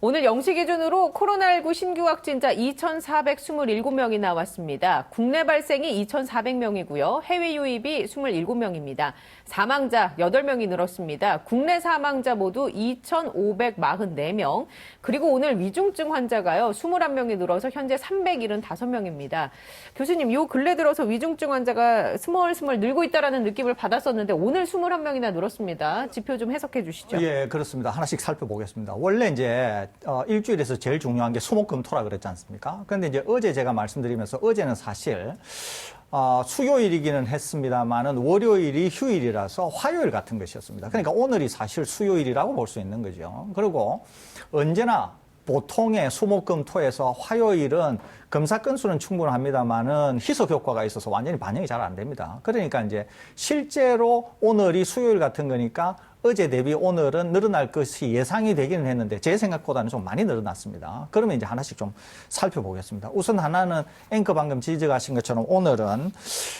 오늘 0시 기준으로 코로나19 신규 확진자 2,427명이 나왔습니다. 국내 발생이 2,400명이고요. 해외 유입이 27명입니다. 사망자 8명이 늘었습니다. 국내 사망자 모두 2,544명. 그리고 오늘 위중증 환자가요. 21명이 늘어서 현재 375명입니다. 교수님, 요 근래 들어서 위중증 환자가 스멀스멀 늘고 있다는 느낌을 받았었는데 오늘 21명이나 늘었습니다. 지표 좀 해석해 주시죠. 예, 그렇습니다. 하나씩 살펴보겠습니다. 원래 이제 일주일에서 제일 중요한 게 수목금토라 그랬지 않습니까? 그런데 이제 어제 제가 말씀드리면서 어제는 사실 수요일이기는 했습니다만은 월요일이 휴일이라서 화요일 같은 것이었습니다. 그러니까 오늘이 사실 수요일이라고 볼 수 있는 거죠. 그리고 언제나 보통의 수목금토에서 화요일은 검사 건수는 충분합니다만은 희석 효과가 있어서 완전히 반영이 잘 안 됩니다. 그러니까 이제 실제로 오늘이 수요일 같은 거니까 어제 대비 오늘은 늘어날 것이 예상이 되기는 했는데 제 생각보다는 좀 많이 늘어났습니다. 그러면 이제 하나씩 좀 살펴보겠습니다. 우선 하나는 앵커 방금 지적하신 것처럼 오늘은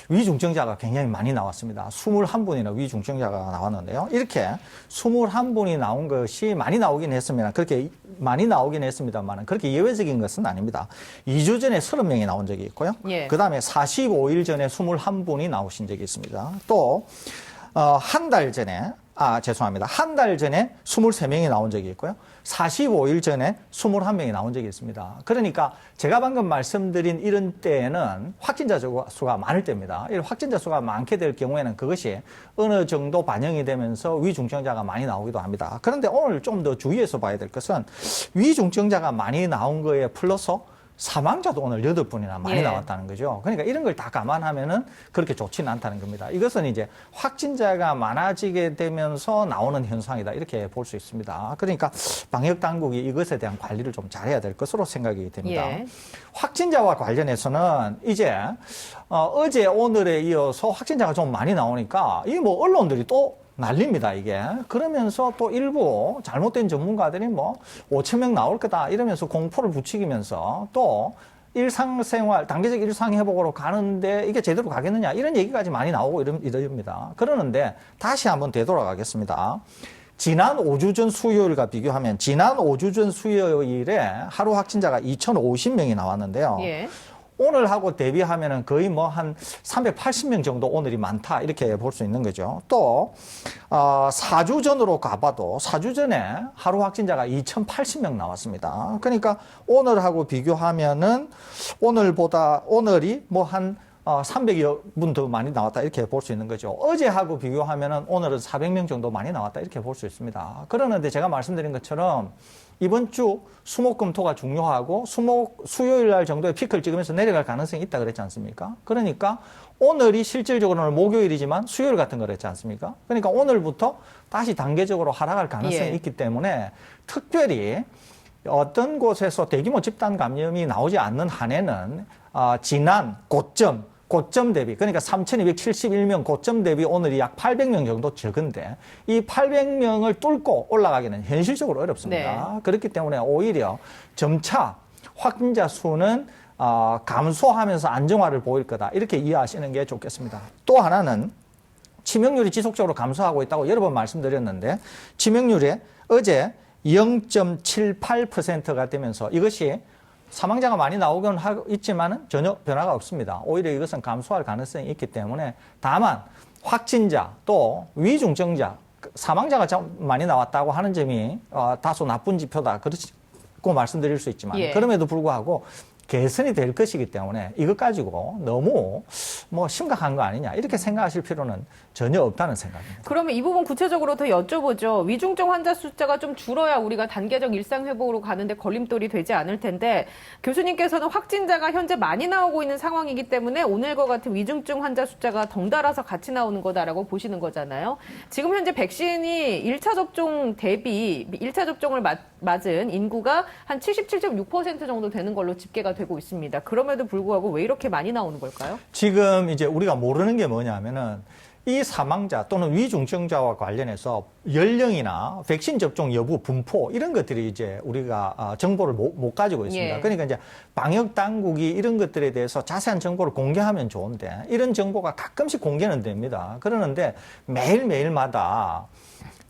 위중증자가 굉장히 많이 나왔습니다. 21분이나 위중증자가 나왔는데요. 이렇게 21분이 나온 것이 많이 나오긴 했습니다. 그렇게 많이 나오긴 했습니다만 그렇게 예외적인 것은 아닙니다. 2주 전에 30명이 나온 적이 있고요. 예. 그 다음에 45일 전에 21분이 나오신 적이 있습니다. 또 한 달 전에 죄송합니다. 한 달 전에 23명이 나온 적이 있고요. 45일 전에 21명이 나온 적이 있습니다. 그러니까 제가 방금 말씀드린 이런 때에는 확진자 수가 많을 때입니다. 이 확진자 수가 많게 될 경우에는 그것이 어느 정도 반영이 되면서 위중증자가 많이 나오기도 합니다. 그런데 오늘 좀 더 주의해서 봐야 될 것은 위중증자가 많이 나온 거에 플러스 사망자도 오늘 8분이나 많이 나왔다는 거죠. 그러니까 이런 걸 다 감안하면은 그렇게 좋지는 않다는 겁니다. 이것은 이제 확진자가 많아지게 되면서 나오는 현상이다. 이렇게 볼 수 있습니다. 그러니까 방역 당국이 이것에 대한 관리를 좀 잘해야 될 것으로 생각이 됩니다. 예. 확진자와 관련해서는 이제 어제 오늘에 이어서 확진자가 좀 많이 나오니까 이 뭐 언론들이 또 난립니다, 이게. 그러면서 또 일부 잘못된 전문가들이 5,000명 나올 거다 이러면서 공포를 부추기면서 또 일상생활, 단계적 일상회복으로 가는데 이게 제대로 가겠느냐 이런 얘기까지 많이 나오고 이럽니다. 그러는데 다시 한번 되돌아가겠습니다. 지난 5주 전 수요일과 비교하면 지난 5주 전 수요일에 하루 확진자가 2,050명이 나왔는데요. 예. 오늘하고 대비하면은 거의 한 380명 정도 오늘이 많다 이렇게 볼 수 있는 거죠. 또 4주 전으로 가봐도 4주 전에 하루 확진자가 2,080명 나왔습니다. 그러니까 오늘하고 비교하면은 오늘이 한 300여 분 더 많이 나왔다 이렇게 볼 수 있는 거죠. 어제하고 비교하면은 오늘은 400명 정도 많이 나왔다 이렇게 볼 수 있습니다. 그러는데 제가 말씀드린 것처럼 이번 주 수목금토가 중요하고 수요일 날 정도에 피크를 찍으면서 내려갈 가능성이 있다 그랬지 않습니까? 그러니까 오늘이 실질적으로는 목요일이지만 수요일 같은 거 그랬지 않습니까? 그러니까 오늘부터 다시 단계적으로 하락할 가능성이 있기 때문에 특별히 어떤 곳에서 대규모 집단 감염이 나오지 않는 한에는 지난 고점 대비, 그러니까 3,271명 고점 대비 오늘이 약 800명 정도 적은데 이 800명을 뚫고 올라가기는 현실적으로 어렵습니다. 네. 그렇기 때문에 오히려 점차 확진자 수는 감소하면서 안정화를 보일 거다. 이렇게 이해하시는 게 좋겠습니다. 또 하나는 치명률이 지속적으로 감소하고 있다고 여러 번 말씀드렸는데 치명률이 어제 0.78%가 되면서 이것이 사망자가 많이 나오긴 있지만은 전혀 변화가 없습니다. 오히려 이것은 감소할 가능성이 있기 때문에 다만 확진자 또 위중증자 사망자가 좀 많이 나왔다고 하는 점이 다소 나쁜 지표다 그렇고 말씀드릴 수 있지만 그럼에도 불구하고 개선이 될 것이기 때문에 이것 가지고 너무 심각한 거 아니냐 이렇게 생각하실 필요는 전혀 없다는 생각입니다. 그러면 이 부분 구체적으로 더 여쭤보죠. 위중증 환자 숫자가 좀 줄어야 우리가 단계적 일상회복으로 가는데 걸림돌이 되지 않을 텐데 교수님께서는 확진자가 현재 많이 나오고 있는 상황이기 때문에 오늘과 같은 위중증 환자 숫자가 덩달아서 같이 나오는 거다라고 보시는 거잖아요. 지금 현재 백신이 1차 접종 대비 1차 접종을 맞은 인구가 한 77.6% 정도 되는 걸로 집계가 되고 있습니다. 그럼에도 불구하고 왜 이렇게 많이 나오는 걸까요? 지금 이제 우리가 모르는 게 뭐냐면은 이 사망자 또는 위중증자와 관련해서 연령이나 백신 접종 여부, 분포 이런 것들이 이제 우리가 정보를 못 가지고 있습니다. 그러니까 이제 방역 당국이 이런 것들에 대해서 자세한 정보를 공개하면 좋은데 이런 정보가 가끔씩 공개는 됩니다. 그러는데 매일매일마다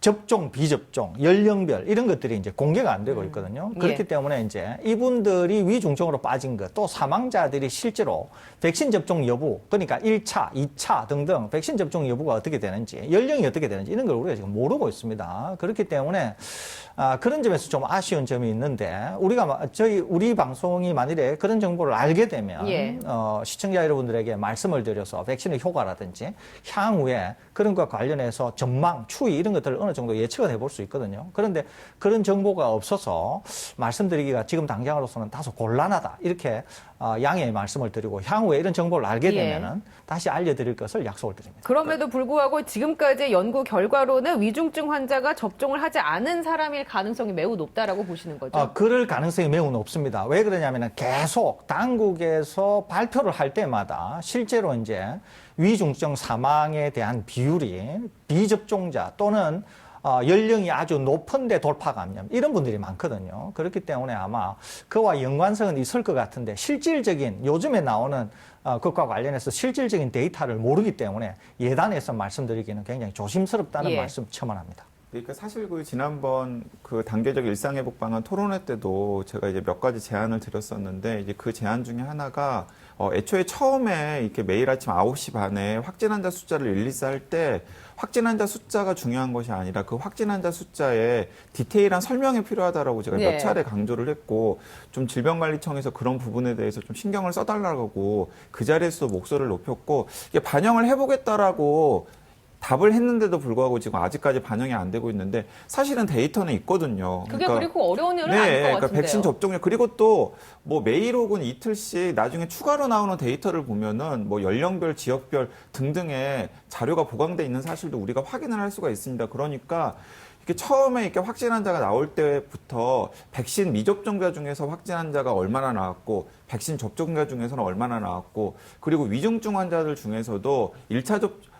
접종, 비접종, 연령별 이런 것들이 이제 공개가 안 되고 있거든요. 그렇기 예. 때문에 이제 이분들이 위중증으로 빠진 것, 또 사망자들이 실제로 백신 접종 여부, 그러니까 1차, 2차 등등 백신 접종 여부가 어떻게 되는지, 연령이 어떻게 되는지 이런 걸 우리가 지금 모르고 있습니다. 그렇기 때문에 그런 점에서 좀 아쉬운 점이 있는데 우리 방송이 만일에 그런 정보를 알게 되면 예. 시청자 여러분들에게 말씀을 드려서 백신의 효과라든지 향후에 그런 것과 관련해서 전망, 추이 이런 것들을 어느 정도 예측을 해볼 수 있거든요. 그런데 그런 정보가 없어서 말씀드리기가 지금 당장으로서는 다소 곤란하다. 이렇게 양해의 말씀을 드리고 향후에 이런 정보를 알게 예. 되면은 다시 알려드릴 것을 약속을 드립니다. 그럼에도 불구하고 지금까지 연구 결과로는 위중증 환자가 접종을 하지 않은 사람일 가능성이 매우 높다라고 보시는 거죠? 그럴 가능성이 매우 높습니다. 왜 그러냐면은 계속 당국에서 발표를 할 때마다 실제로 이제 위중증 사망에 대한 비율이 비접종자 또는 연령이 아주 높은데 돌파 감염 이런 분들이 많거든요. 그렇기 때문에 아마 그와 연관성은 있을 것 같은데 실질적인 요즘에 나오는 그것과 관련해서 실질적인 데이터를 모르기 때문에 예단해서 말씀드리기는 굉장히 조심스럽다는 예. 말씀 첨언합니다. 그러니까 사실 그 지난번 그 단계적 일상회복 방안 토론회 때도 제가 이제 몇 가지 제안을 드렸었는데 이제 그 제안 중에 하나가 애초에 처음에 이렇게 매일 아침 9시 반에 확진 환자 숫자를 릴리스할 때 확진 환자 숫자가 중요한 것이 아니라 그 확진 환자 숫자에 디테일한 설명이 필요하다라고 제가 네. 몇 차례 강조를 했고 좀 질병관리청에서 그런 부분에 대해서 좀 신경을 써달라고 그 자리에서 목소리를 높였고 이게 반영을 해보겠다라고 답을 했는데도 불구하고 지금 아직까지 반영이 안 되고 있는데 사실은 데이터는 있거든요. 그게 그리고 어려운 일은 아닐 것 그러니까 같은데요. 백신 접종률 그리고 또 뭐 매일 혹은 이틀씩 나중에 추가로 나오는 데이터를 보면은 뭐 연령별, 지역별 등등의 자료가 보강돼 있는 사실도 우리가 확인을 할 수가 있습니다. 그러니까 이렇게 처음에 이렇게 확진 환자가 나올 때부터 백신 미접종자 중에서 확진 환자가 얼마나 나왔고 백신 접종자 중에서는 얼마나 나왔고 그리고 위중증 환자들 중에서도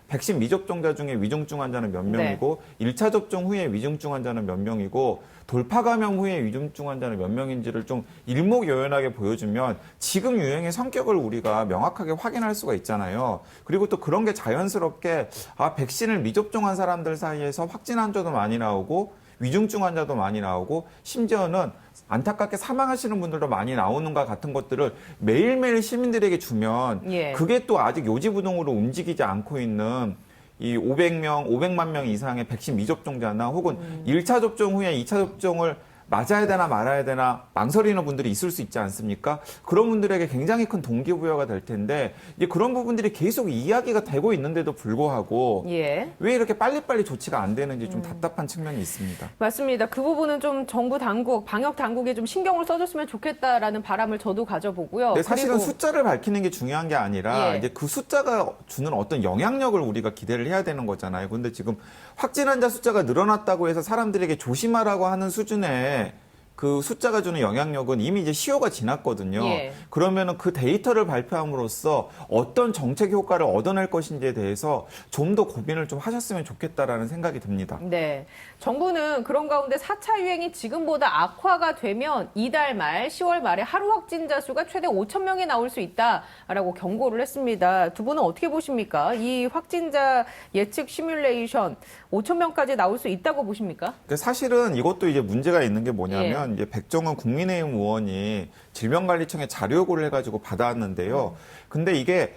백신 미접종자 중에 위중증 환자는 몇 명이고 1차 접종 후에 위중증 환자는 몇 명이고 돌파 감염 후에 위중증 환자는 몇 명인지를 좀 일목요연하게 보여주면 지금 유행의 성격을 우리가 명확하게 확인할 수가 있잖아요. 그리고 또 그런 게 자연스럽게 백신을 미접종한 사람들 사이에서 확진 환자도 많이 나오고 위중증 환자도 많이 나오고 심지어는 안타깝게 사망하시는 분들도 많이 나오는가 같은 것들을 매일매일 시민들에게 주면 예. 그게 또 아직 요지부동으로 움직이지 않고 있는 이 500만 명 이상의 백신 미접종자나 혹은 1차 접종 후에 2차 접종을 맞아야 되나 말아야 되나 망설이는 분들이 있을 수 있지 않습니까? 그런 분들에게 굉장히 큰 동기부여가 될 텐데 이제 그런 부분들이 계속 이야기가 되고 있는데도 불구하고 예. 왜 이렇게 빨리빨리 조치가 안 되는지 좀 답답한 측면이 있습니다. 맞습니다. 그 부분은 좀 정부 당국, 방역 당국에 좀 신경을 써줬으면 좋겠다라는 바람을 저도 가져보고요. 근데 사실은 그리고 숫자를 밝히는 게 중요한 게 아니라 예. 이제 그 숫자가 주는 어떤 영향력을 우리가 기대를 해야 되는 거잖아요. 근데 지금 확진 환자 숫자가 늘어났다고 해서 사람들에게 조심하라고 하는 수준의 그 숫자가 주는 영향력은 이미 이제 시효가 지났거든요. 예. 그러면은 그 데이터를 발표함으로써 어떤 정책 효과를 얻어낼 것인지에 대해서 좀 더 고민을 좀 하셨으면 좋겠다라는 생각이 듭니다. 네. 정부는 그런 가운데 4차 유행이 지금보다 악화가 되면 이달 말, 10월 말에 하루 확진자 수가 최대 5천 명이 나올 수 있다라고 경고를 했습니다. 두 분은 어떻게 보십니까? 이 확진자 예측 시뮬레이션 5천 명까지 나올 수 있다고 보십니까? 그러니까 사실은 이것도 이제 문제가 있는 게 뭐냐면 이제 백종원 국민의힘 의원이 질병관리청에 자료 요구를 해가지고 받아왔는데요. 근데 이게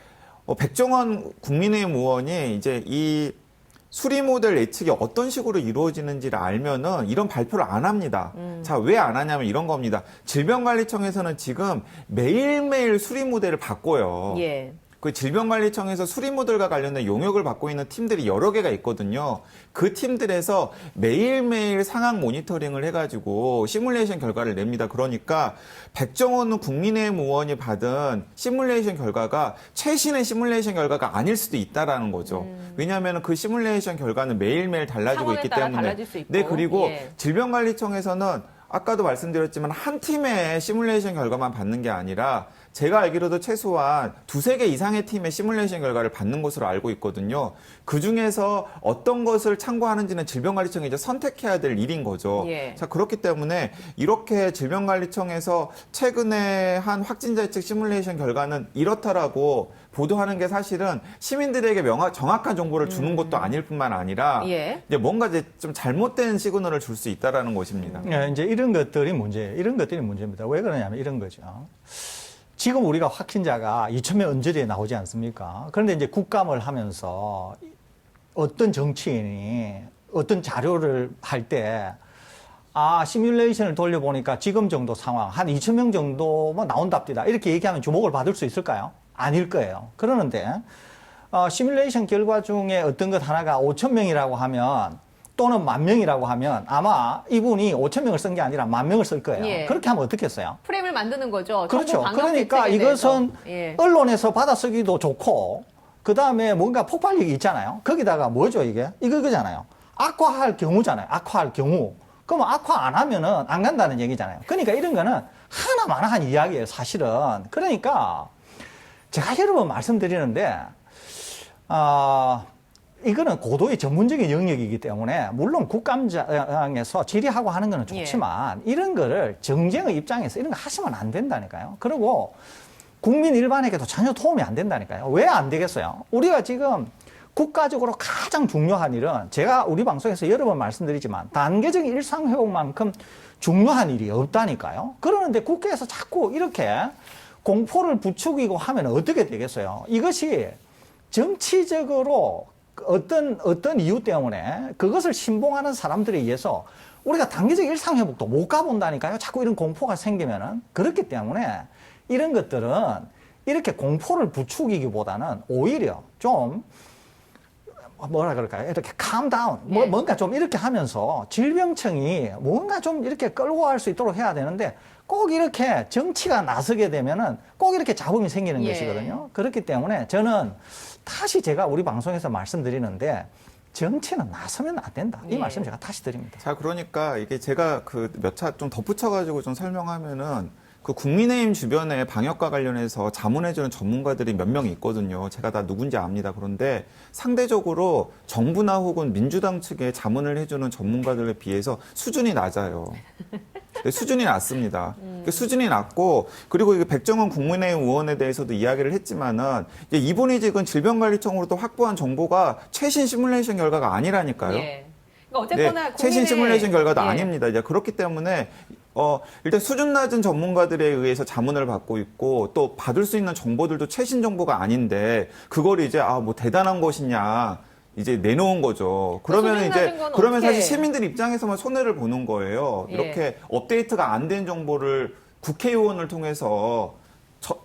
백종원 국민의힘 의원이 이제 이 수리 모델 예측이 어떤 식으로 이루어지는지를 알면은 이런 발표를 안 합니다. 자, 왜 안 하냐면 이런 겁니다. 질병관리청에서는 지금 매일매일 수리 모델을 바꿔요. 예. 그 질병관리청에서 수리 모델과 관련된 용역을 받고 있는 팀들이 여러 개가 있거든요. 그 팀들에서 매일매일 상황 모니터링을 해가지고 시뮬레이션 결과를 냅니다. 그러니까 백종원 국민의힘 의원이 받은 시뮬레이션 결과가 최신의 시뮬레이션 결과가 아닐 수도 있다라는 거죠. 왜냐하면 그 시뮬레이션 결과는 매일매일 달라지고 상황에 있기 따라 때문에. 달라질 수 있고. 네, 그리고 예. 질병관리청에서는 아까도 말씀드렸지만 한 팀의 시뮬레이션 결과만 받는 게 아니라 제가 알기로도 최소한 2-3개 이상의 팀의 시뮬레이션 결과를 받는 것으로 알고 있거든요. 그중에서 어떤 것을 참고하는지는 질병관리청이 이제 선택해야 될 일인 거죠. 예. 자, 그렇기 때문에 이렇게 질병관리청에서 최근에 한 확진자 예측 시뮬레이션 결과는 이렇다라고 보도하는 게 사실은 시민들에게 정확한 정보를 주는 것도 아닐 뿐만 아니라 예. 이제 뭔가 이제 좀 잘못된 시그널을 줄 수 있다라는 것입니다. 이제 이런 것들이 문제예요. 이런 것들이 문제입니다. 왜 그러냐면 이런 거죠. 지금 우리가 확진자가 2,000명 언저리에 나오지 않습니까? 그런데 이제 국감을 하면서 어떤 정치인이 어떤 자료를 할 때 시뮬레이션을 돌려보니까 지금 정도 상황, 한 2,000명 정도만 나온답니다. 이렇게 얘기하면 주목을 받을 수 있을까요? 아닐 거예요. 그러는데, 시뮬레이션 결과 중에 어떤 것 하나가 5,000명이라고 하면, 또는 10,000명이라고 하면 아마 이분이 5,000명을 쓴 게 아니라 10,000명을 쓸 거예요. 예. 그렇게 하면 어떻겠어요? 프레임을 만드는 거죠. 그렇죠. 정보 방역 그러니까 대책에 이것은 대해서. 예. 언론에서 받아쓰기도 좋고, 그 다음에 뭔가 폭발력이 있잖아요. 거기다가 뭐죠, 이게? 이거잖아요. 악화할 경우잖아요. 악화할 경우. 그러면 악화 안 하면은 안 간다는 얘기잖아요. 그러니까 이런 거는 하나마나한 이야기예요, 사실은. 그러니까 제가 여러 번 말씀드리는데, 이거는 고도의 전문적인 영역이기 때문에 물론 국감장에서 질의하고 하는 거는 좋지만 이런 거를 정쟁의 입장에서 이런 거 하시면 안 된다니까요. 그리고 국민 일반에게도 전혀 도움이 안 된다니까요. 왜 안 되겠어요? 우리가 지금 국가적으로 가장 중요한 일은 제가 우리 방송에서 여러 번 말씀드리지만 단계적인 일상회복만큼 중요한 일이 없다니까요. 그러는데 국회에서 자꾸 이렇게 공포를 부추기고 하면 어떻게 되겠어요? 이것이 정치적으로 어떤 이유 때문에 그것을 신봉하는 사람들에 의해서 우리가 단계적 일상회복도 못 가본다니까요. 자꾸 이런 공포가 생기면은. 그렇기 때문에 이런 것들은 이렇게 공포를 부추기기보다는 오히려 좀 뭐라 그럴까요? 이렇게 calm down. 예. 뭔가 좀 이렇게 하면서 질병청이 뭔가 좀 이렇게 끌고 갈 수 있도록 해야 되는데 꼭 이렇게 정치가 나서게 되면은 꼭 이렇게 잡음이 생기는 예. 것이거든요. 그렇기 때문에 저는 다시 제가 우리 방송에서 말씀드리는데 정치는 나서면 안 된다. 이 예. 말씀 제가 다시 드립니다. 자, 그러니까 이게 제가 그 몇 차 좀 덧붙여가지고 좀 설명하면은 그 국민의힘 주변에 방역과 관련해서 자문해주는 전문가들이 몇 명 있거든요. 제가 다 누군지 압니다. 그런데 상대적으로 정부나 혹은 민주당 측에 자문을 해주는 전문가들에 비해서 수준이 낮아요. 네, 수준이 낮습니다. 수준이 낮고 그리고 이게 백정원 국민의힘 의원에 대해서도 이야기를 했지만은 이제 이분이 지금 질병관리청으로도 확보한 정보가 최신 시뮬레이션 결과가 아니라니까요. 예. 그러니까 어쨌거나 네, 최신 시뮬레이션 결과도 예. 아닙니다. 이제 그렇기 때문에 일단 수준 낮은 전문가들에 의해서 자문을 받고 있고 또 받을 수 있는 정보들도 최신 정보가 아닌데 그걸 이제 뭐 대단한 것이냐 이제 내놓은 거죠. 그러면 수준 이제 낮은 건 그러면 어떻게- 사실 시민들 입장에서만 손해를 보는 거예요. 예. 이렇게 업데이트가 안 된 정보를 국회의원을 통해서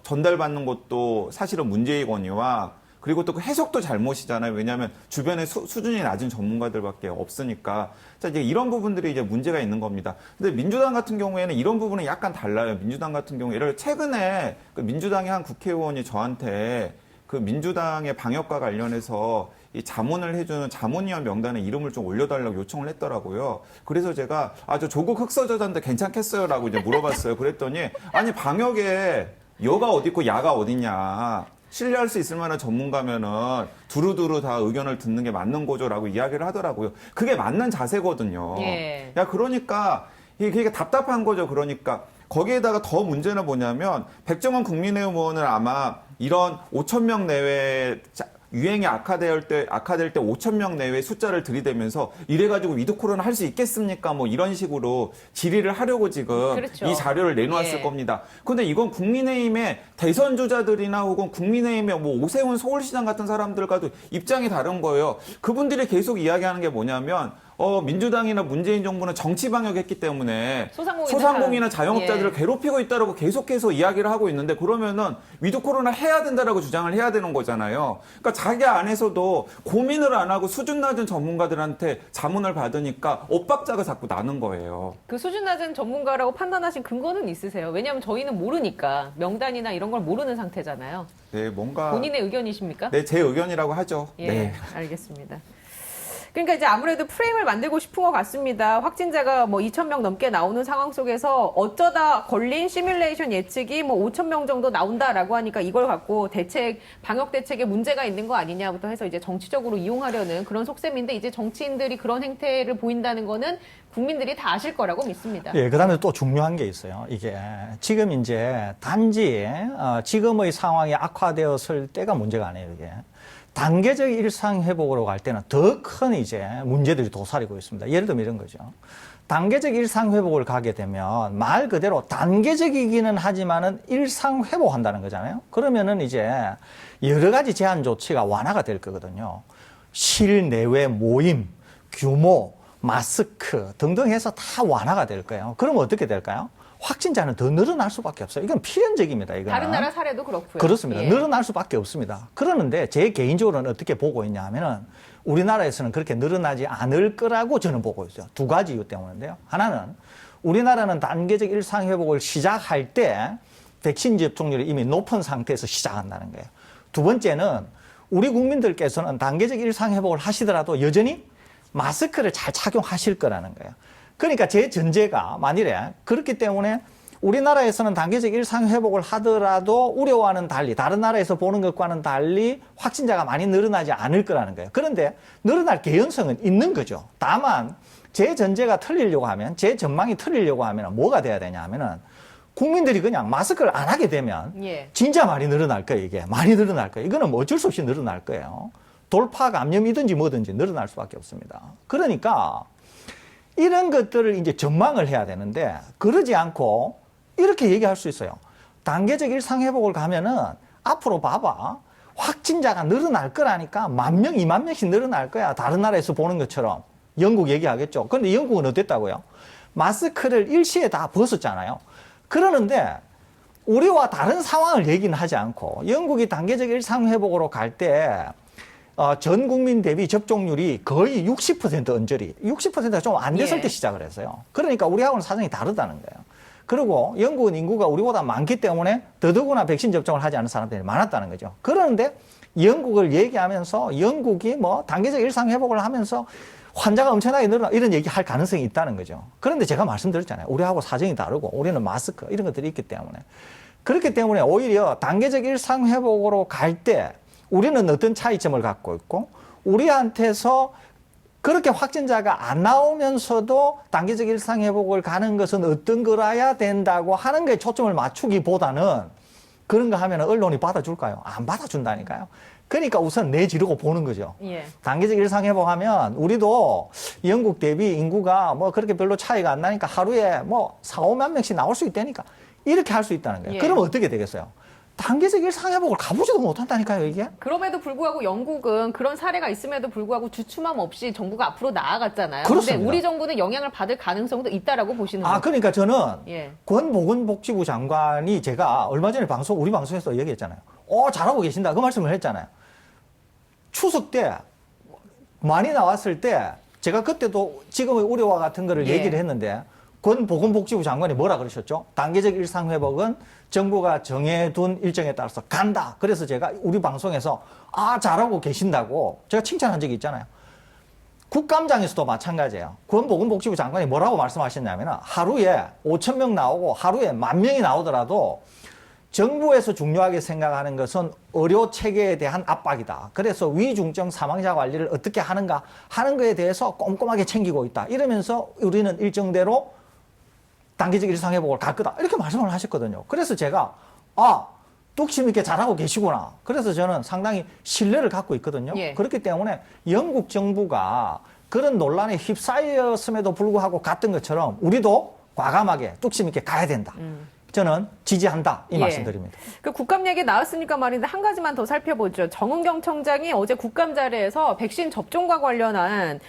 전달받는 것도 사실은 문제이거니와 그리고 또 그 해석도 잘못이잖아요. 왜냐하면 주변에 수준이 낮은 전문가들밖에 없으니까. 자, 이제 이런 부분들이 이제 문제가 있는 겁니다. 근데 민주당 같은 경우에는 이런 부분은 약간 달라요. 민주당 같은 경우, 예를 들어 최근에 그 민주당의 한 국회의원이 저한테 그 민주당의 방역과 관련해서 이 자문을 해주는 자문위원 명단에 이름을 좀 올려달라고 요청을 했더라고요. 그래서 제가 저 조국 흑서저자인데 괜찮겠어요라고 이제 물어봤어요. 그랬더니 아니 방역에 여가 어디 있고 야가 어딨냐. 신뢰할 수 있을 만한 전문가면은 두루두루 다 의견을 듣는 게 맞는 거죠라고 이야기를 하더라고요. 그게 맞는 자세거든요. 예. 그러니까 이게 답답한 거죠. 그러니까 거기에다가 더 문제는 뭐냐면 백정원 국민의힘 의원은 아마 이런 5,000명 내외 유행이 악화될 때 5,000명 내외 숫자를 들이대면서 이래가지고 위드 코로나 할 수 있겠습니까? 뭐 이런 식으로 질의를 하려고 지금 그렇죠. 이 자료를 내놓았을 예. 겁니다. 근데 이건 국민의힘의 대선 주자들이나 혹은 국민의힘의 뭐 오세훈 서울시장 같은 사람들과도 입장이 다른 거예요. 그분들이 계속 이야기하는 게 뭐냐면 민주당이나 문재인 정부는 정치 방역했기 때문에 소상공인이나 자영업자들을 예. 괴롭히고 있다라고 계속해서 이야기를 하고 있는데 그러면은 위드 코로나 해야 된다라고 주장을 해야 되는 거잖아요. 그러니까 자기 안에서도 고민을 안 하고 수준 낮은 전문가들한테 자문을 받으니까 엇박자가 자꾸 나는 거예요. 그 수준 낮은 전문가라고 판단하신 근거는 있으세요? 왜냐하면 저희는 모르니까 명단이나 이런 걸 모르는 상태잖아요. 네, 뭔가 본인의 의견이십니까? 네, 제 의견이라고 하죠. 예, 네. 알겠습니다. 그러니까 이제 아무래도 프레임을 만들고 싶은 것 같습니다. 확진자가 뭐 2,000명 넘게 나오는 상황 속에서 어쩌다 걸린 시뮬레이션 예측이 뭐 5,000명 정도 나온다라고 하니까 이걸 갖고 방역 대책에 문제가 있는 거 아니냐부터 해서 이제 정치적으로 이용하려는 그런 속셈인데 이제 정치인들이 그런 행태를 보인다는 거는 국민들이 다 아실 거라고 믿습니다. 예, 그다음에 또 중요한 게 있어요. 이게 지금 이제 단지 지금의 상황이 악화되었을 때가 문제가 아니에요. 이게 단계적 일상 회복으로 갈 때는 더 큰 이제 문제들이 도사리고 있습니다. 예를 들면 이런 거죠. 단계적 일상 회복을 가게 되면 말 그대로 단계적이기는 하지만은 일상 회복한다는 거잖아요. 그러면은 이제 여러 가지 제한 조치가 완화가 될 거거든요. 실내외 모임, 규모, 마스크 등등 해서 다 완화가 될 거예요. 그러면 어떻게 될까요? 확진자는 더 늘어날 수밖에 없어요. 이건 필연적입니다. 이거는. 다른 나라 사례도 그렇고요. 그렇습니다. 예. 늘어날 수밖에 없습니다. 그러는데 제 개인적으로는 어떻게 보고 있냐 하면은 우리나라에서는 그렇게 늘어나지 않을 거라고 저는 보고 있어요. 두 가지 이유 때문인데요. 하나는 우리나라는 단계적 일상 회복을 시작할 때 백신 접종률이 이미 높은 상태에서 시작한다는 거예요. 두 번째는 우리 국민들께서는 단계적 일상 회복을 하시더라도 여전히 마스크를 잘 착용하실 거라는 거예요. 그러니까 제 전제가 만일에 그렇기 때문에 우리나라에서는 단계적 일상 회복을 하더라도 우려와는 달리 다른 나라에서 보는 것과는 달리 확진자가 많이 늘어나지 않을 거라는 거예요. 그런데 늘어날 개연성은 있는 거죠. 다만 제 전제가 틀리려고 하면 제 전망이 틀리려고 하면 뭐가 돼야 되냐 하면은 국민들이 그냥 마스크를 안 하게 되면 예. 진짜 많이 늘어날 거예요. 이게 많이 늘어날 거예요. 이거는 뭐 어쩔 수 없이 늘어날 거예요. 돌파 감염이든지 뭐든지 늘어날 수밖에 없습니다. 그러니까 이런 것들을 이제 전망을 해야 되는데 그러지 않고 이렇게 얘기할 수 있어요. 단계적 일상 회복을 가면은 앞으로 봐봐. 확진자가 늘어날 거라니까 10,000명, 20,000명씩 늘어날 거야. 다른 나라에서 보는 것처럼. 영국 얘기하겠죠. 그런데 영국은 어땠다고요? 마스크를 일시에 다 벗었잖아요. 그러는데 우리와 다른 상황을 얘기는 하지 않고 영국이 단계적 일상 회복으로 갈 때 전 국민 대비 접종률이 거의 60% 언저리, 60%가 좀 안 됐을 예. 때 시작을 했어요. 그러니까 우리하고는 사정이 다르다는 거예요. 그리고 영국은 인구가 우리보다 많기 때문에 더더구나 백신 접종을 하지 않은 사람들이 많았다는 거죠. 그런데 영국을 얘기하면서 영국이 뭐 단계적 일상 회복을 하면서 환자가 엄청나게 늘어나 이런 얘기 할 가능성이 있다는 거죠. 그런데 제가 말씀드렸잖아요. 우리하고 사정이 다르고 우리는 마스크 이런 것들이 있기 때문에. 그렇기 때문에 오히려 단계적 일상 회복으로 갈 때 우리는 어떤 차이점을 갖고 있고 우리한테서 그렇게 확진자가 안 나오면서도 단계적 일상 회복을 가는 것은 어떤 거라야 된다고 하는 거에 초점을 맞추기보다는 그런 거 하면 언론이 받아줄까요? 안 받아준다니까요. 그러니까 우선 내지르고 보는 거죠. 예. 단계적 일상 회복하면 우리도 영국 대비 인구가 뭐 그렇게 별로 차이가 안 나니까 하루에 뭐 4-5만 명씩 나올 수 있다니까 이렇게 할 수 있다는 거예요. 예. 그러면 어떻게 되겠어요? 단계적 일상 회복을 가보지도 못한다니까요, 이게. 그럼에도 불구하고 영국은 그런 사례가 있음에도 불구하고 주춤함 없이 정부가 앞으로 나아갔잖아요. 그렇습니다. 근데 우리 정부는 영향을 받을 가능성도 있다라고 보시는 거죠. 그러니까 저는 예. 권 보건복지부 장관이 제가 얼마 전에 우리 방송에서 얘기했잖아요. 잘하고 계신다. 그 말씀을 했잖아요. 추석 때 많이 나왔을 때 제가 그때도 지금의 우려와 같은 거를 예. 얘기를 했는데 권 보건복지부 장관이 뭐라 그러셨죠? 단계적 일상 회복은 정부가 정해둔 일정에 따라서 간다. 그래서 제가 우리 방송에서 잘하고 계신다고 제가 칭찬한 적이 있잖아요. 국감장에서도 마찬가지예요. 권 보건복지부 장관이 뭐라고 말씀하셨냐면 하루에 5,000명 나오고 하루에 10,000명이 나오더라도 정부에서 중요하게 생각하는 것은 의료 체계에 대한 압박이다. 그래서 위중증 사망자 관리를 어떻게 하는가 하는 거에 대해서 꼼꼼하게 챙기고 있다. 이러면서 우리는 일정대로 단계적 일상 회복을 갈 거다. 이렇게 말씀을 하셨거든요. 그래서 제가 뚝심 있게 잘하고 계시구나. 그래서 저는 상당히 신뢰를 갖고 있거든요. 예. 그렇기 때문에 영국 정부가 그런 논란에 휩싸였음에도 불구하고 갔던 것처럼 우리도 과감하게 뚝심 있게 가야 된다. 저는 지지한다. 이 예. 말씀드립니다. 그 국감 얘기 나왔으니까 말인데 한 가지만 더 살펴보죠. 정은경 청장이 어제 국감 자리에서 백신 접종과 관련한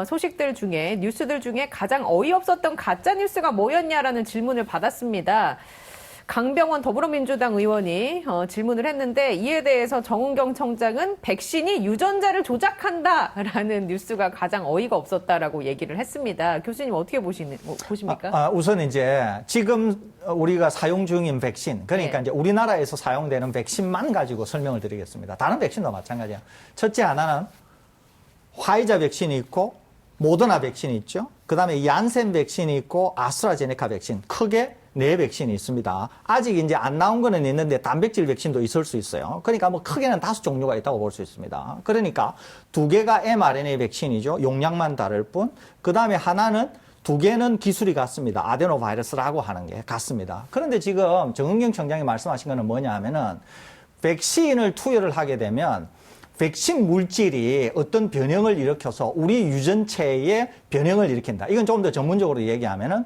소식들 중에 뉴스들 중에 가장 어이없었던 가짜 뉴스가 뭐였냐라는 질문을 받았습니다. 강병원 더불어민주당 의원이 질문을 했는데 이에 대해서 정은경 청장은 백신이 유전자를 조작한다라는 뉴스가 가장 어이가 없었다라고 얘기를 했습니다. 교수님 어떻게 보십니까? 우선 이제 지금 우리가 사용 중인 백신, 그러니까 네. 이제 우리나라에서 사용되는 백신만 가지고 설명을 드리겠습니다. 다른 백신도 마찬가지예요. 첫째 하나는 화이자 백신이 있고 모더나 백신이 있죠. 그다음에 얀센 백신이 있고 아스트라제네카 백신 크게 4백신이 있습니다. 아직 이제 안 나온 거는 있는데 단백질 백신도 있을 수 있어요. 그러니까 뭐 크게는 5종류가 있다고 볼 수 있습니다. 그러니까 2개가 mRNA 백신이죠. 용량만 다를 뿐. 그다음에 하나는 2개는 기술이 같습니다. 아데노바이러스라고 하는 게 같습니다. 그런데 지금 정은경 청장이 말씀하신 거는 뭐냐 하면은 백신을 투여를 하게 되면 백신 물질이 어떤 변형을 일으켜서 우리 유전체에 변형을 일으킨다. 이건 조금 더 전문적으로 얘기하면은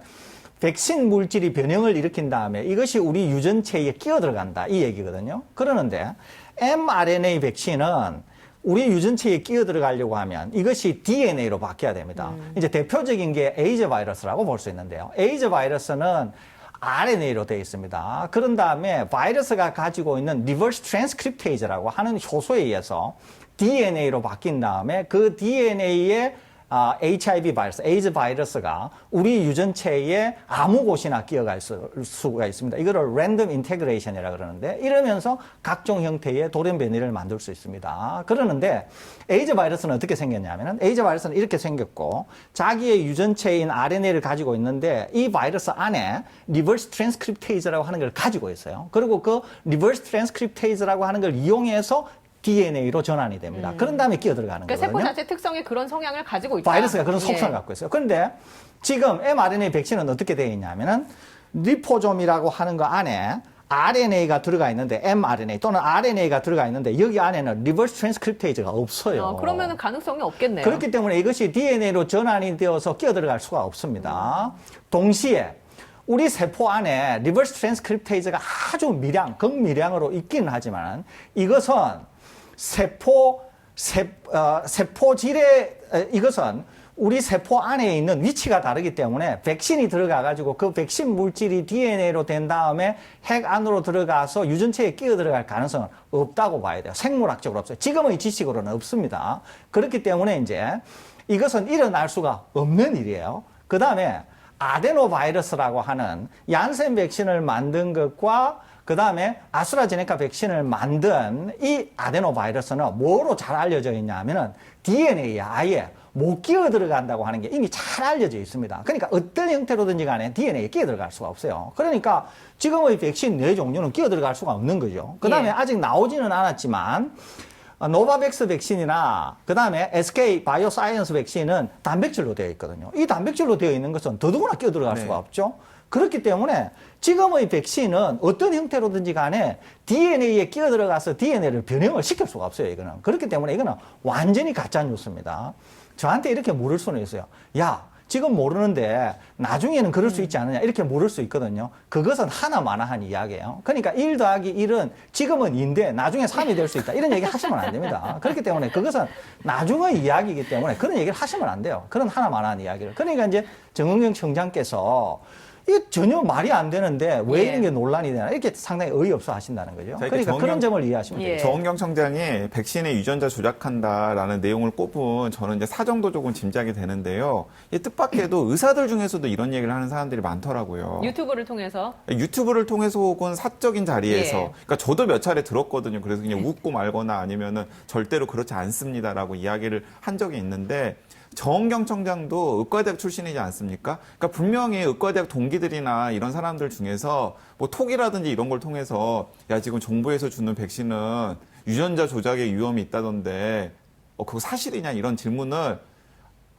백신 물질이 변형을 일으킨 다음에 이것이 우리 유전체에 끼어 들어간다. 이 얘기거든요. 그러는데 mRNA 백신은 우리 유전체에 끼어 들어가려고 하면 이것이 DNA로 바뀌어야 됩니다. 이제 대표적인 게 에이즈 바이러스라고 볼 수 있는데요. 에이즈 바이러스는 RNA로 되어 있습니다. 그런 다음에 바이러스가 가지고 있는 리버스 트랜스크립테이즈라고 하는 효소에 의해서 DNA로 바뀐 다음에 그 DNA에 HIV 바이러스, 에이즈 바이러스가 우리 유전체에 아무 곳이나 끼어갈 수가 있습니다. 이거를 랜덤 인테그레이션이라 그러는데 이러면서 각종 형태의 돌연변이를 만들 수 있습니다. 그러는데 에이즈 바이러스는 어떻게 생겼냐면은 에이즈 바이러스는 이렇게 생겼고 자기의 유전체인 RNA를 가지고 있는데 이 바이러스 안에 리버스 트랜스크립테이즈라고 하는 걸 가지고 있어요. 그리고 그 리버스 트랜스크립테이즈라고 하는 걸 이용해서 DNA로 전환이 됩니다. 그런 다음에 끼어 들어가는 그러니까 거거든요. 세포 자체 특성이 그런 성향을 가지고 있다. 바이러스가 그런 예. 속성을 갖고 있어요. 그런데 지금 mRNA 백신은 어떻게 되어 있냐면은 리포솜이라고 하는 거 안에 RNA가 들어가 있는데 mRNA 또는 RNA가 들어가 있는데 여기 안에는 리버스 트랜스크립테이즈가 없어요. 그러면 가능성이 없겠네요. 그렇기 때문에 이것이 DNA로 전환이 되어서 끼어 들어갈 수가 없습니다. 동시에 우리 세포 안에 리버스 트랜스크립테이즈가 아주 미량, 극미량으로 있기는 하지만 이것은 세포질의 이것은 우리 세포 안에 있는 위치가 다르기 때문에 백신이 들어가가지고 그 백신 물질이 DNA로 된 다음에 핵 안으로 들어가서 유전체에 끼어 들어갈 가능성은 없다고 봐야 돼요. 생물학적으로 없어요. 지금의 지식으로는 없습니다. 그렇기 때문에 이제 이것은 일어날 수가 없는 일이에요. 그 다음에 아데노바이러스라고 하는 얀센 백신을 만든 것과 그 다음에 아스트라제네카 백신을 만든 이 아데노바이러스는 뭐로 잘 알려져 있냐 하면은 DNA에 아예 못 끼어 들어간다고 하는 게 이미 잘 알려져 있습니다. 그러니까 어떤 형태로든지 간에 DNA에 끼어 들어갈 수가 없어요. 그러니까 지금의 백신 4종류는 끼어 들어갈 수가 없는 거죠. 그 다음에 아직 나오지는 않았지만 노바백스 백신이나 그 다음에 SK 바이오사이언스 백신은 단백질로 되어 있거든요. 이 단백질로 되어 있는 것은 더더구나 끼어 들어갈 수가 없죠. 그렇기 때문에 지금의 백신은 어떤 형태로든지 간에 DNA에 끼어 들어가서 DNA를 변형을 시킬 수가 없어요, 이거는. 그렇기 때문에 이거는 완전히 가짜 뉴스입니다. 저한테 이렇게 물을 수는 있어요. 야, 지금 모르는데 나중에는 그럴 수 있지 않느냐, 이렇게 물을 수 있거든요. 그것은 하나마나한 이야기예요. 그러니까 1 더하기 1은 지금은 2인데 나중에 3이 될 수 있다. 이런 얘기 하시면 안 됩니다. 그렇기 때문에 그것은 나중의 이야기이기 때문에 그런 얘기를 하시면 안 돼요. 그런 하나마나한 이야기를. 그러니까 이제 정은경 청장께서 이게 전혀 말이 안 되는데 왜 이런 게 논란이 되나 이렇게 상당히 어이없어 하신다는 거죠. 그러니까 그런 점을 이해하시면 돼요. 정은경 청장이 백신의 유전자 조작한다라는 내용을 꼽은 저는 이제 사정도 조금 짐작이 되는데요. 이 뜻밖에도 의사들 중에서도 이런 얘기를 하는 사람들이 많더라고요. 유튜브를 통해서 혹은 사적인 자리에서. 그러니까 저도 몇 차례 들었거든요. 그래서 그냥 웃고 말거나 아니면은 절대로 그렇지 않습니다라고 이야기를 한 적이 있는데 정은경 청장도 의과대학 출신이지 않습니까? 그러니까 분명히 의과대학 동기들이나 이런 사람들 중에서 뭐 톡이라든지 이런 걸 통해서 야, 지금 정부에서 주는 백신은 유전자 조작의 위험이 있다던데 그거 사실이냐 이런 질문을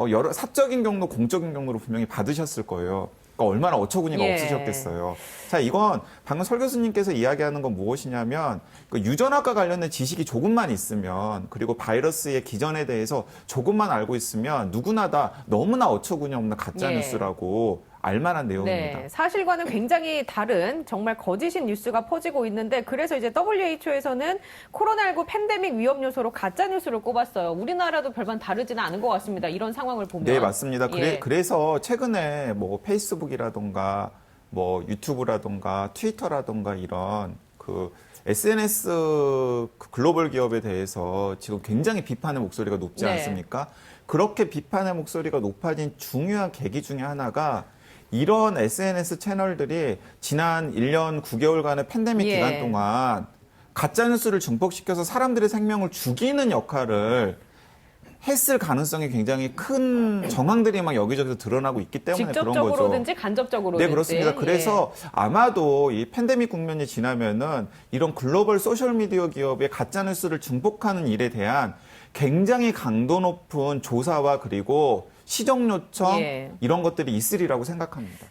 여러 사적인 경로, 공적인 경로로 분명히 받으셨을 거예요. 그러니까 얼마나 어처구니가 없으셨겠어요. 자, 이건 방금 설 교수님께서 이야기하는 건 무엇이냐면 그 유전학과 관련된 지식이 조금만 있으면 그리고 바이러스의 기전에 대해서 조금만 알고 있으면 누구나 다 너무나 어처구니 없는 가짜 뉴스라고 알만한 내용입니다. 네, 사실과는 굉장히 다른 정말 거짓인 뉴스가 퍼지고 있는데 그래서 이제 WHO에서는 코로나19 팬데믹 위험 요소로 가짜 뉴스를 꼽았어요. 우리나라도 별반 다르지는 않은 것 같습니다. 이런 상황을 보면. 네, 맞습니다. 그래서 최근에 뭐 페이스북이라던가 뭐 유튜브라던가 트위터라던가 이런 그 SNS 글로벌 기업에 대해서 지금 굉장히 비판의 목소리가 높지 않습니까? 그렇게 비판의 목소리가 높아진 중요한 계기 중에 하나가 이런 SNS 채널들이 지난 1년 9개월간의 팬데믹 기간 동안 가짜뉴스를 증폭시켜서 사람들의 생명을 죽이는 역할을 했을 가능성이 굉장히 큰 정황들이 막 여기저기서 드러나고 있기 때문에 그런 거죠. 직접적으로든지 간접적으로든지. 네, 그렇습니다. 그래서 아마도 이 팬데믹 국면이 지나면은 이런 글로벌 소셜미디어 기업의 가짜뉴스를 증폭하는 일에 대한 굉장히 강도 높은 조사와 그리고 시정 요청 예. 이런 것들이 있으리라고 생각합니다.